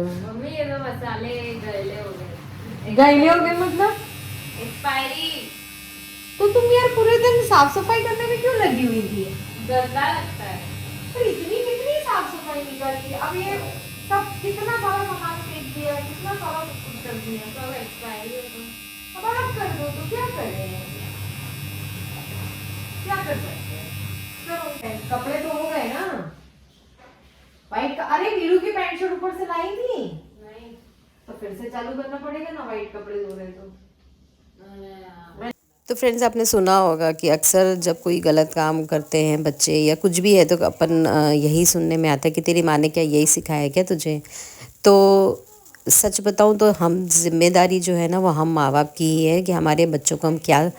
Mummy ये तो मसाले गले हो गए। गैले हो गए मतलब? एक्सपायरी। तो तुम यार पूरे दिन साफ सफाई करने में क्यों लगी हुई थी? गंदा लगता है। तो इतनी कितनी साफ सफाई नहीं करती? अब ये सब कितना सारा सामान फेंक दिया है, कितना सारा कुछ कर दिया। सब एक्सपायरी हो गए। अब आप कर दो तो क्या करें, क्या कर सकते हैं? करो, कपड़े तो हो गए ना वाइट का। अरे वीरू की पैंट शर्ट ऊपर से लाई थी नहीं तो फिर से चालू करना पड़ेगा ना, वाइट कपड़े धो रहे तो। तो फ्रेंड्स, आपने सुना होगा कि अक्सर जब कोई गलत काम करते हैं बच्चे या कुछ भी है तो अपन यही सुनने में आता है कि तेरी माँ ने क्या यही सिखाया क्या तुझे। तो सच बताऊं तो हम जिम्मेदारी जो है ना वो हम माँ बाप की ही है कि हमारे बच्चों को हम क्या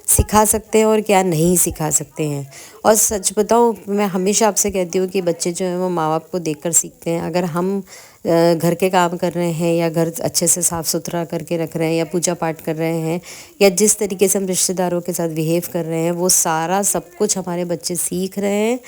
सिखा सकते हैं और क्या नहीं सिखा सकते हैं। और सच बताऊं, मैं हमेशा आपसे कहती हूँ कि बच्चे जो हैं वो माँ बाप को देखकर सीखते हैं। अगर हम घर के काम कर रहे हैं या घर अच्छे से साफ़ सुथरा करके रख रहे हैं या पूजा पाठ कर रहे हैं या जिस तरीके से हम रिश्तेदारों के साथ बिहेव कर रहे हैं, वो सारा सब कुछ हमारे बच्चे सीख रहे हैं।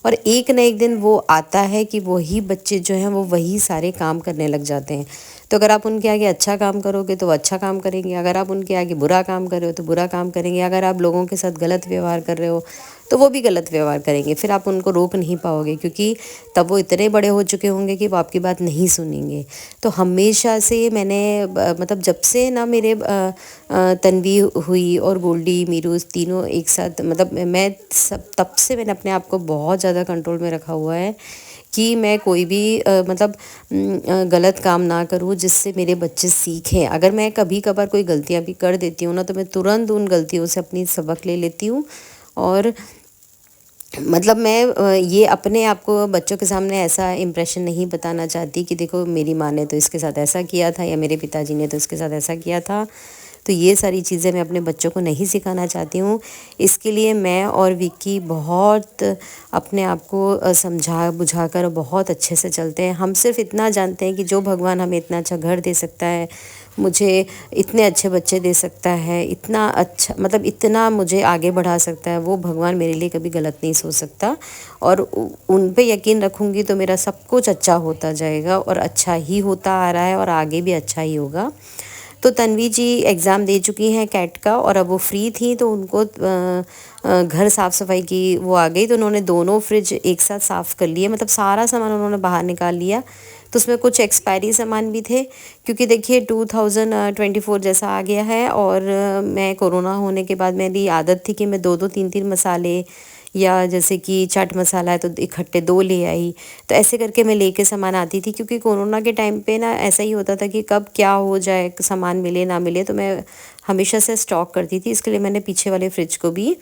और एक न एक दिन वो आता है कि वही बच्चे जो हैं वो वही सारे काम करने लग जाते हैं। तो अगर आप उनके आगे अच्छा काम करोगे तो वो अच्छा काम करेंगे, अगर आप उनके आगे बुरा काम कर रहे हो तो बुरा काम करेंगे, अगर आप लोगों के साथ गलत व्यवहार कर रहे हो तो वो भी गलत व्यवहार करेंगे। फिर आप उनको रोक नहीं पाओगे क्योंकि तब वो इतने बड़े हो चुके होंगे कि वो आपकी बात नहीं सुनेंगे। तो हमेशा से मैंने मतलब जब से ना मेरे तन्वी हुई और गोल्डी मीरू तीनों एक साथ, मतलब मैं सब तब से मैंने अपने आप को बहुत ज़्यादा कंट्रोल में रखा हुआ है कि मैं कोई भी मतलब गलत काम ना करूँ जिससे मेरे बच्चे सीखें। अगर मैं कभी कभार कोई गलतियाँ भी कर देती हूँ ना तो मैं तुरंत उन गलतियों से अपनी सबक ले लेती हूँ। और मतलब मैं ये अपने आप को बच्चों के सामने ऐसा इम्प्रेशन नहीं बताना चाहती कि देखो मेरी माँ ने तो इसके साथ ऐसा किया था या मेरे पिताजी ने तो इसके साथ ऐसा किया था। तो ये सारी चीज़ें मैं अपने बच्चों को नहीं सिखाना चाहती हूँ। इसके लिए मैं और विक्की बहुत अपने आप को समझा बुझा कर बहुत अच्छे से चलते हैं। हम सिर्फ इतना जानते हैं कि जो भगवान हमें इतना अच्छा घर दे सकता है, मुझे इतने अच्छे बच्चे दे सकता है, इतना अच्छा मतलब इतना मुझे आगे बढ़ा सकता है, वो भगवान मेरे लिए कभी गलत नहीं सोच सकता। और उन पे यकीन रखूँगी तो मेरा सब कुछ अच्छा होता जाएगा और अच्छा ही होता आ रहा है और आगे भी अच्छा ही होगा। तो तन्वी जी एग्ज़ाम दे चुकी हैं कैट का और अब वो फ्री थी तो उनको घर साफ़ सफाई की वो आ गई, तो उन्होंने दोनों फ्रिज एक साथ साफ़ कर लिए, मतलब सारा सामान उन्होंने बाहर निकाल लिया। तो उसमें कुछ एक्सपायरी सामान भी थे क्योंकि देखिए 2024 जैसा आ गया है और मैं कोरोना होने के बाद मेरी आदत थी कि मैं दो दो तीन तीन मसाले या जैसे कि चाट मसाला है तो इकट्ठे दो ले आई। तो ऐसे करके मैं लेके सामान आती थी क्योंकि कोरोना के टाइम पे ना ऐसा ही होता था कि कब क्या हो जाए, सामान मिले ना मिले, तो मैं हमेशा से स्टॉक करती थी। इसके लिए मैंने पीछे वाले फ्रिज को भी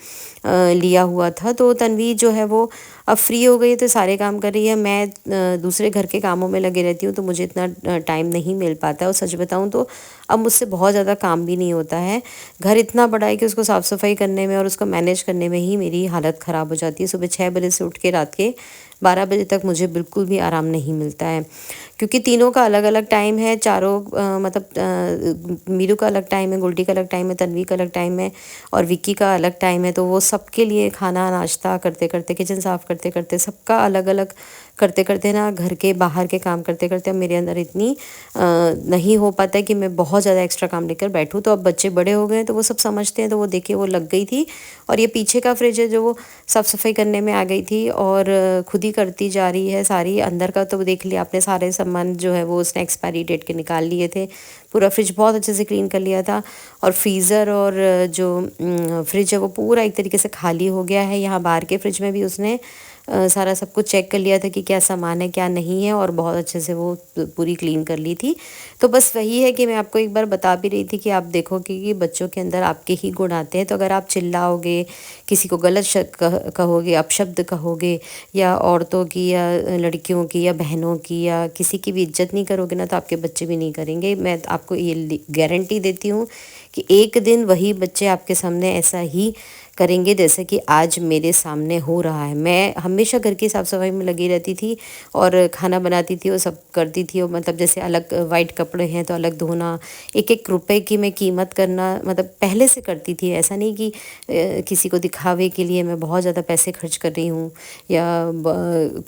लिया हुआ था। तो तन्वी जो है वो अब फ्री हो गई तो सारे काम कर रही है। मैं दूसरे घर के कामों में लगे रहती हूँ तो मुझे इतना टाइम नहीं मिल पाता है। और सच बताऊँ तो अब मुझसे बहुत ज़्यादा काम भी नहीं होता है। घर इतना बड़ा है कि उसको साफ़ सफाई करने में और उसको मैनेज करने में ही मेरी हालत ख़राब हो जाती है। सुबह 6 बजे से उठ के रात के 12 बजे तक मुझे बिल्कुल भी आराम नहीं मिलता है क्योंकि तीनों का अलग अलग टाइम है। चारों मतलब मीरू का अलग टाइम है, गोल्डी का अलग टाइम है, तन्वी का अलग टाइम है और विक्की का अलग टाइम है। तो वो सबके लिए खाना नाश्ता करते करते, किचन साफ़ करते करते, सबका अलग अलग करते करते ना, घर के बाहर के काम करते करते अब मेरे अंदर इतनी नहीं हो पाता है कि मैं बहुत ज़्यादा एक्स्ट्रा काम लेकर बैठूँ। तो अब बच्चे बड़े हो गए हैं तो वो सब समझते हैं, तो वो देखिए वो लग गई थी। और ये पीछे का फ्रिज है जो वो साफ़ सफाई करने में आ गई थी और खुद ही करती जा रही है सारी। अंदर का तो देख लिया आपने, सारे सामान जो है वो उसने एक्सपायरी डेट के निकाल लिए थे। पूरा फ्रिज बहुत अच्छे से क्लीन कर लिया था और फ्रीज़र और जो फ्रिज है वो पूरा एक तरीके से खाली हो गया है। यहाँ बाहर के फ्रिज में भी उसने सारा सब कुछ चेक कर लिया था कि क्या सामान है क्या नहीं है और बहुत अच्छे से वो पूरी क्लीन कर ली थी। तो बस वही है कि मैं आपको एक बार बता भी रही थी कि आप देखोगे कि बच्चों के अंदर आपके ही गुण आते हैं। तो अगर आप चिल्लाओगे, किसी को गलत कहोगे, अपशब्द कहोगे या औरतों की या लड़कियों की या बहनों की या किसी की भी इज्जत नहीं करोगे ना तो आपके बच्चे भी नहीं करेंगे। मैं आपको ये गारंटी देती हूँ कि एक दिन वही बच्चे आपके सामने ऐसा ही करेंगे जैसे कि आज मेरे सामने हो रहा है। मैं हमेशा घर की साफ़ सफाई में लगी रहती थी और खाना बनाती थी और सब करती थी, और मतलब जैसे अलग वाइट कपड़े हैं तो अलग धोना, एक एक रुपए की मैं कीमत करना मतलब पहले से करती थी। ऐसा नहीं कि किसी को दिखावे के लिए मैं बहुत ज़्यादा पैसे खर्च कर रही हूँ, या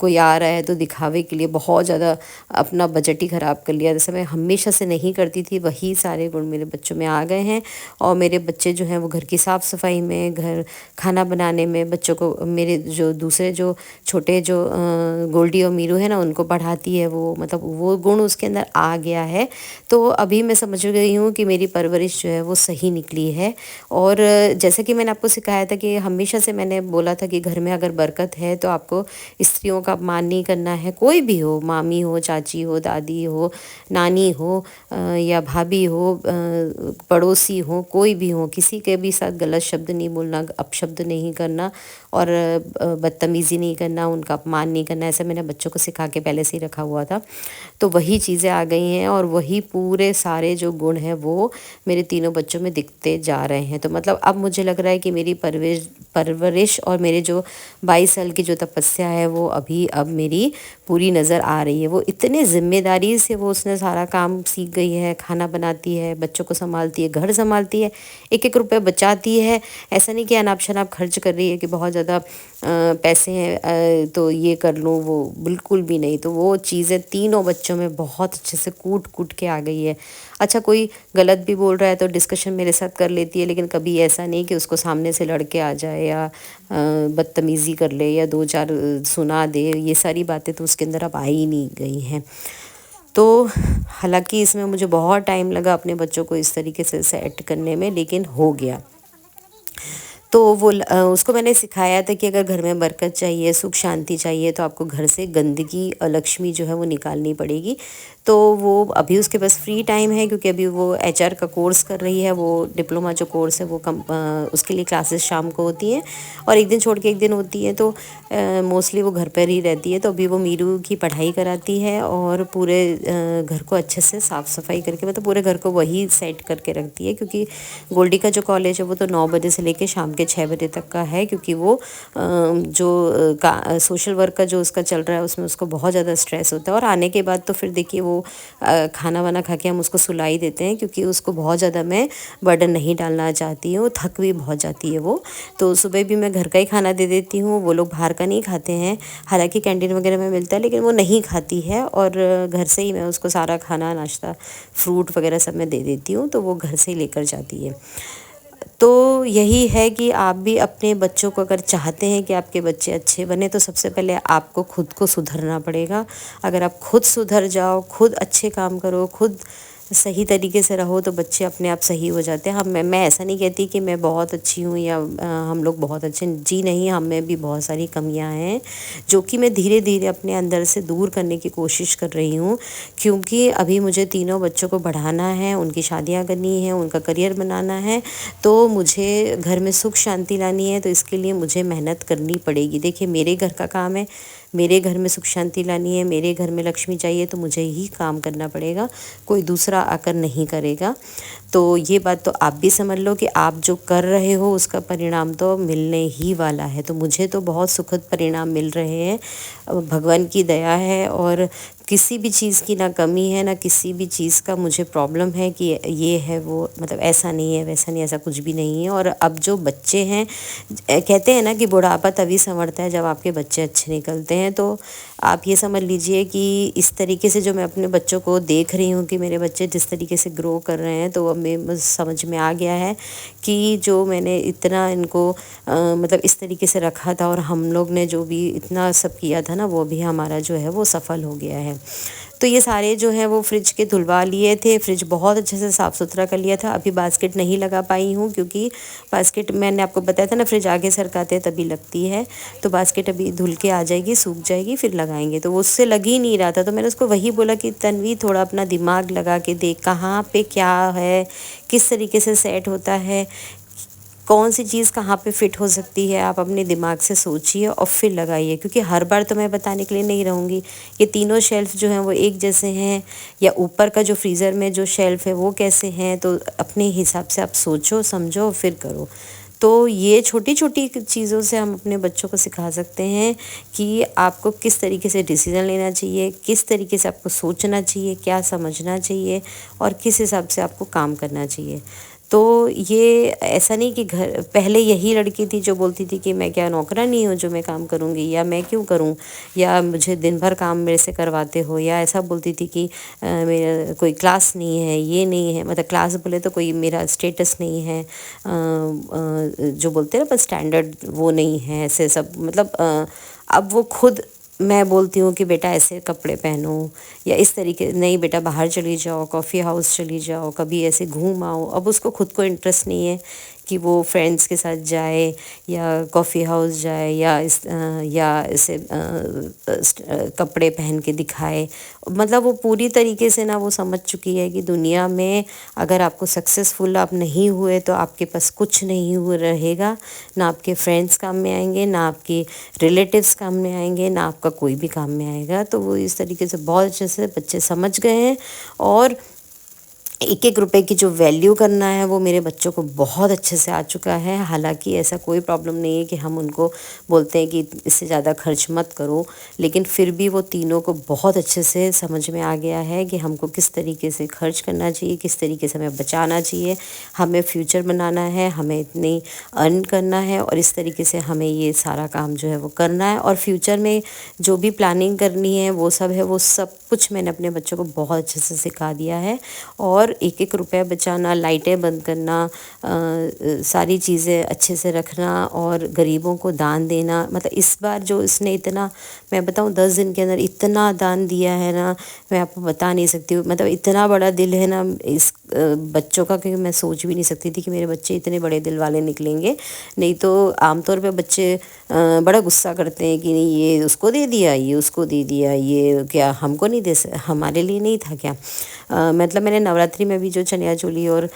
कोई आ रहा है तो दिखावे के लिए बहुत ज़्यादा अपना बजट ही ख़राब कर लिया। जैसे मैं हमेशा से नहीं करती थी, वही सारे गुण मेरे बच्चों में आ गए हैं। और मेरे बच्चे जो हैं वो घर की साफ़ सफाई में, घर खाना बनाने में, बच्चों को मेरे जो दूसरे जो छोटे जो गोल्डी और मीरू है ना, उनको पढ़ाती है वो, मतलब वो गुण उसके अंदर आ गया है। तो अभी मैं समझ गई हूँ कि मेरी परवरिश जो है वो सही निकली है। और जैसे कि मैंने आपको सिखाया था कि हमेशा से मैंने बोला था कि घर में अगर बरकत है तो आपको स्त्रियों का अपमान नहीं करना है। कोई भी हो, मामी हो, चाची हो, दादी हो, नानी हो, या भाभी हो, पड़ोसी हो, कोई भी हो, किसी के भी साथ गलत शब्द नहीं बोलना, अपशब्द नहीं करना और बदतमीज़ी नहीं करना, उनका अपमान नहीं करना। ऐसा मैंने बच्चों को सिखा के पहले से ही रखा हुआ था। तो वही चीज़ें आ गई हैं और वही पूरे सारे जो गुण हैं वो मेरे तीनों बच्चों में दिखते जा रहे हैं। तो मतलब अब मुझे लग रहा है कि मेरी परवरिश और मेरे जो 22 साल की जो तपस्या है वो अभी अब मेरी पूरी नज़र आ रही है। वो इतने ज़िम्मेदारी से वो उसने सारा काम सीख गई है, खाना बनाती है, बच्चों को संभालती है, घर संभालती है, एक एक रुपये बचाती है। ऐसा नहीं कि अनाप शनाप खर्च कर रही है कि बहुत ज़्यादा पैसे हैं तो ये कर लूँ, वो बिल्कुल भी नहीं। तो वो चीज़ें तीनों बच्चों में बहुत अच्छे से कूट कूट के आ गई है। अच्छा, कोई गलत भी बोल रहा है तो डिस्कशन मेरे साथ कर लेती है, लेकिन कभी ऐसा नहीं कि उसको सामने से लड़के आ जाए या बदतमीज़ी कर ले या दो चार सुना दे। ये सारी बातें तो उसके अंदर अब आ ही नहीं गई हैं। तो हालांकि इसमें मुझे बहुत टाइम लगा अपने बच्चों को इस तरीके से सेट करने में, लेकिन हो गया। तो वो उसको मैंने सिखाया था कि अगर घर में बरकत चाहिए, सुख शांति चाहिए, तो आपको घर से गंदगी लक्ष्मी जो है वो निकालनी पड़ेगी। तो वो अभी उसके पास फ्री टाइम है क्योंकि अभी वो एचआर का कोर्स कर रही है। वो डिप्लोमा जो कोर्स है वो उसके लिए क्लासेस शाम को होती हैं और एक दिन छोड़ के एक दिन होती है। तो मोस्टली वो घर पर ही रहती है। तो अभी वो मीरू की पढ़ाई कराती है और पूरे घर को अच्छे से साफ़ सफाई करके, मतलब पूरे घर को वही सेट करके रखती है। क्योंकि गोल्डी का जो कॉलेज है वो तो 9 बजे से लेकर शाम के 6 बजे तक का है, क्योंकि वो जो सोशल वर्क का जो उसका चल रहा है उसमें उसको बहुत ज़्यादा स्ट्रेस होता है। और आने के बाद तो फिर देखिए वो खाना वाना खा के हम उसको सुलाई देते हैं, क्योंकि उसको बहुत ज़्यादा मैं बर्डन नहीं डालना चाहती हूँ, थक भी बहुत जाती है वो। तो सुबह भी मैं घर का ही खाना दे देती हूँ। वो लोग बाहर का नहीं खाते हैं, हालांकि कैंटीन वगैरह में मिलता है, लेकिन वो नहीं खाती है। और घर से ही मैं उसको सारा खाना, नाश्ता, फ्रूट वगैरह सब मैं दे देती हूँ, तो वो घर से ही लेकर जाती है। तो यही है कि आप भी अपने बच्चों को अगर चाहते हैं कि आपके बच्चे अच्छे बने, तो सबसे पहले आपको खुद को सुधरना पड़ेगा। अगर आप खुद सुधर जाओ, खुद अच्छे काम करो, खुद सही तरीके से रहो, तो बच्चे अपने आप सही हो जाते हैं। मैं ऐसा नहीं कहती कि मैं बहुत अच्छी हूँ या हम लोग बहुत अच्छे, जी नहीं, हम में भी बहुत सारी कमियां हैं जो कि मैं धीरे धीरे अपने अंदर से दूर करने की कोशिश कर रही हूँ। क्योंकि अभी मुझे तीनों बच्चों को बढ़ाना है, उनकी शादियाँ करनी है, उनका करियर बनाना है, तो मुझे घर में सुख शांति लानी है। तो इसके लिए मुझे मेहनत करनी पड़ेगी। देखिए, मेरे घर का काम है, मेरे घर में सुख शांति लानी है, मेरे घर में लक्ष्मी चाहिए, तो मुझे ही काम करना पड़ेगा, कोई दूसरा आकर नहीं करेगा। तो ये बात तो आप भी समझ लो कि आप जो कर रहे हो उसका परिणाम तो मिलने ही वाला है। तो मुझे तो बहुत सुखद परिणाम मिल रहे हैं, भगवान की दया है। और किसी भी चीज़ की ना कमी है, ना किसी भी चीज़ का मुझे प्रॉब्लम है कि ये है वो, मतलब ऐसा नहीं है, वैसा नहीं, ऐसा कुछ भी नहीं है। और अब जो बच्चे हैं, कहते हैं ना कि बुढ़ापा तभी संवरता है जब आपके बच्चे अच्छे निकलते हैं। तो आप ये समझ लीजिए कि इस तरीके से जो मैं अपने बच्चों को देख रही हूँ कि मेरे बच्चे जिस तरीके से ग्रो कर रहे हैं, तो अब मुझे समझ में आ गया है कि जो मैंने इतना इनको मतलब इस तरीके से रखा था और हम लोग ने जो भी इतना सब किया था ना, वो भी हमारा जो है वो सफल हो गया है। तो ये सारे जो हैं वो फ्रिज के धुलवा लिए थे, फ्रिज बहुत अच्छे से साफ़ सुथरा कर लिया था। अभी बास्केट नहीं लगा पाई हूँ क्योंकि बास्केट मैंने आपको बताया था ना, फ्रिज आगे सरकाते हैं तभी लगती है। तो बास्केट अभी धुल के आ जाएगी, सूख जाएगी, फिर लगाएंगे। तो वो उससे लग ही नहीं रहा था। तो मैंने उसको वही बोला कि तन्वी, थोड़ा अपना दिमाग लगा के देख, कहाँ पे क्या है, किस तरीके से सेट होता है, कौन सी चीज़ कहाँ पे फिट हो सकती है, आप अपने दिमाग से सोचिए और फिर लगाइए। क्योंकि हर बार तो मैं बताने के लिए नहीं रहूँगी। ये तीनों शेल्फ़ जो हैं वो एक जैसे हैं, या ऊपर का जो फ्रीज़र में जो शेल्फ़ है वो कैसे हैं, तो अपने हिसाब से आप सोचो, समझो, फिर करो। तो ये छोटी छोटी चीज़ों से हम अपने बच्चों को सिखा सकते हैं कि आपको किस तरीके से डिसीज़न लेना चाहिए, किस तरीके से आपको सोचना चाहिए, क्या समझना चाहिए और किस हिसाब से आपको काम करना चाहिए। तो ये ऐसा नहीं कि घर पहले यही लड़की थी जो बोलती थी कि मैं क्या नौकरानी हूँ जो मैं काम करूँगी, या मैं क्यों करूँ, या मुझे दिन भर काम मेरे से करवाते हो, या ऐसा बोलती थी कि मेरा कोई क्लास नहीं है, ये नहीं है, मतलब क्लास बोले तो कोई मेरा स्टेटस नहीं है, जो बोलते हैं ना पर स्टैंडर्ड वो नहीं है, ऐसे सब मतलब अब वो खुद मैं बोलती हूँ कि बेटा ऐसे कपड़े पहनो, या इस तरीके नहीं बेटा बाहर चली जाओ, कॉफ़ी हाउस चली जाओ, कभी ऐसे घूम आओ। अब उसको खुद को इंटरेस्ट नहीं है कि वो फ्रेंड्स के साथ जाए या कॉफ़ी हाउस जाए या ऐसे कपड़े पहन के दिखाए। मतलब वो पूरी तरीके से ना वो समझ चुकी है कि दुनिया में अगर आपको सक्सेसफुल आप नहीं हुए तो आपके पास कुछ नहीं हुआ रहेगा, ना आपके फ्रेंड्स काम में आएंगे, ना आपके रिलेटिव्स काम में आएंगे, ना आपका कोई भी काम में आएगा। तो वो इस तरीके से बहुत अच्छे से बच्चे समझ गए हैं और एक एक रुपए की जो वैल्यू करना है वो मेरे बच्चों को बहुत अच्छे से आ चुका है। हालांकि ऐसा कोई प्रॉब्लम नहीं है कि हम उनको बोलते हैं कि इससे ज़्यादा खर्च मत करो, लेकिन फिर भी वो तीनों को बहुत अच्छे से समझ में आ गया है कि हमको किस तरीके से खर्च करना चाहिए, किस तरीके से हमें बचाना चाहिए, हमें फ्यूचर बनाना है, हमें इतनी अर्न करना है और इस तरीके से हमें ये सारा काम जो है वो करना है। और फ्यूचर में जो भी प्लानिंग करनी है वो सब है, वो सब कुछ मैंने अपने बच्चों को बहुत अच्छे से सिखा दिया है। और एक एक रुपया बचाना, लाइटें बंद करना, सारी चीज़ें अच्छे से रखना और गरीबों को दान देना। मतलब इस बार जो इसने इतना, मैं बताऊं 10 दिन के अंदर इतना दान दिया है ना, मैं आपको बता नहीं सकती हूँ। मतलब इतना बड़ा दिल है ना इस बच्चों का कि मैं सोच भी नहीं सकती थी कि मेरे बच्चे इतने बड़े दिल वाले निकलेंगे। नहीं तो आमतौर पे बच्चे बड़ा गुस्सा करते हैं कि नहीं ये उसको दे दिया, ये उसको दे दिया, ये क्या हमको नहीं हमारे लिए नहीं था क्या। मतलब मैंने नवरात्रि में भी जो चनिया चोली और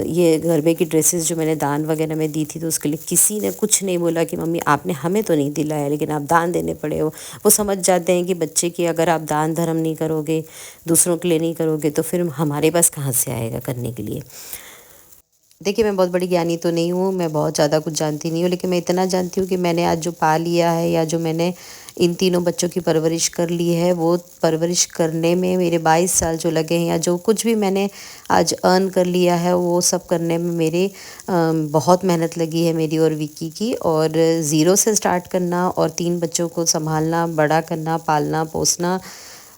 ये गरबे की ड्रेसेस जो मैंने दान वगैरह में दी थी, तो उसके लिए किसी ने कुछ नहीं बोला कि मम्मी आपने हमें तो नहीं दिलाया लेकिन आप दान देने पड़े हो। वो समझ जाते हैं कि बच्चे की अगर आप दान धर्म नहीं करोगे, दूसरों के लिए नहीं करोगे, तो फिर हमारे पास कहाँ से आएगा करने के लिए। देखिए मैं बहुत बड़ी ज्ञानी तो नहीं हूँ, मैं बहुत ज़्यादा कुछ जानती नहीं हूँ, लेकिन मैं इतना जानती हूँ कि मैंने आज जो पा लिया है या जो मैंने इन तीनों बच्चों की परवरिश कर ली है, वो परवरिश करने में मेरे 22 साल जो लगे हैं, या जो कुछ भी मैंने आज अर्न कर लिया है वो सब करने में मेरे बहुत मेहनत लगी है मेरी और विक्की की। और ज़ीरो से स्टार्ट करना और 3 बच्चों को संभालना, बड़ा करना, पालना पोसना,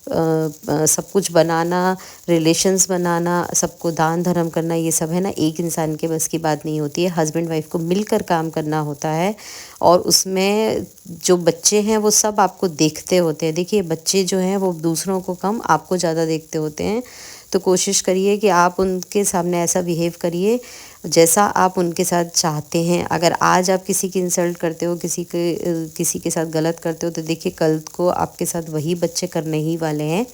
सब कुछ बनाना, रिलेशंस बनाना, सबको दान धर्म करना, ये सब है ना एक इंसान के बस की बात नहीं होती है। हस्बैंड वाइफ को मिलकर काम करना होता है और उसमें जो बच्चे हैं वो सब आपको देखते होते हैं। देखिए बच्चे जो हैं वो दूसरों को कम, आपको ज़्यादा देखते होते हैं। तो कोशिश करिए कि आप उनके सामने ऐसा बिहेव करिए जैसा आप उनके साथ चाहते हैं। अगर आज आप किसी की इंसल्ट करते हो, किसी के साथ गलत करते हो, तो देखिए कल को आपके साथ वही बच्चे करने ही वाले हैं।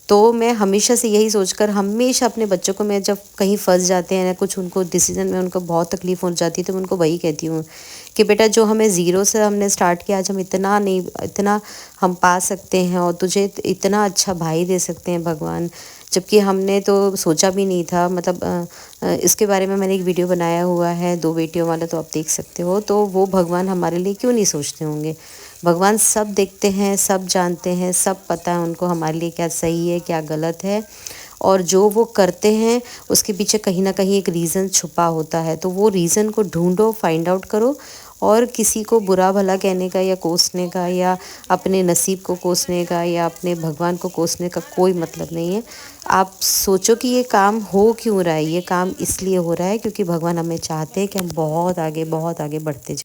तो मैं हमेशा से यही सोचकर हमेशा अपने बच्चों को, मैं जब कहीं फंस जाते हैं ना कुछ, उनको डिसीजन में उनको बहुत तकलीफ़ हो जाती है, तो मैं उनको वही कहती हूँ कि बेटा जो हमें ज़ीरो से हमने स्टार्ट किया, आज हम इतना हम पा सकते हैं और तुझे इतना अच्छा भाई दे सकते हैं भगवान, जबकि हमने तो सोचा भी नहीं था। मतलब इसके बारे में मैंने एक वीडियो बनाया हुआ है 2 बेटियों वाला, तो आप देख सकते हो। तो वो भगवान हमारे लिए क्यों नहीं सोचते होंगे। भगवान सब देखते हैं, सब जानते हैं, सब पता है उनको हमारे लिए क्या सही है क्या गलत है। और जो वो करते हैं उसके पीछे कहीं ना कहीं एक रीज़न छुपा होता है। तो वो रीज़न को ढूंढो, फाइंड आउट करो। और किसी को बुरा भला कहने का या कोसने का या अपने नसीब को कोसने का या अपने भगवान को कोसने का कोई मतलब नहीं है। आप सोचो कि ये काम हो क्यों रहा है। ये काम इसलिए हो रहा है क्योंकि भगवान हमें चाहते हैं कि हम बहुत आगे बढ़ते जाएं।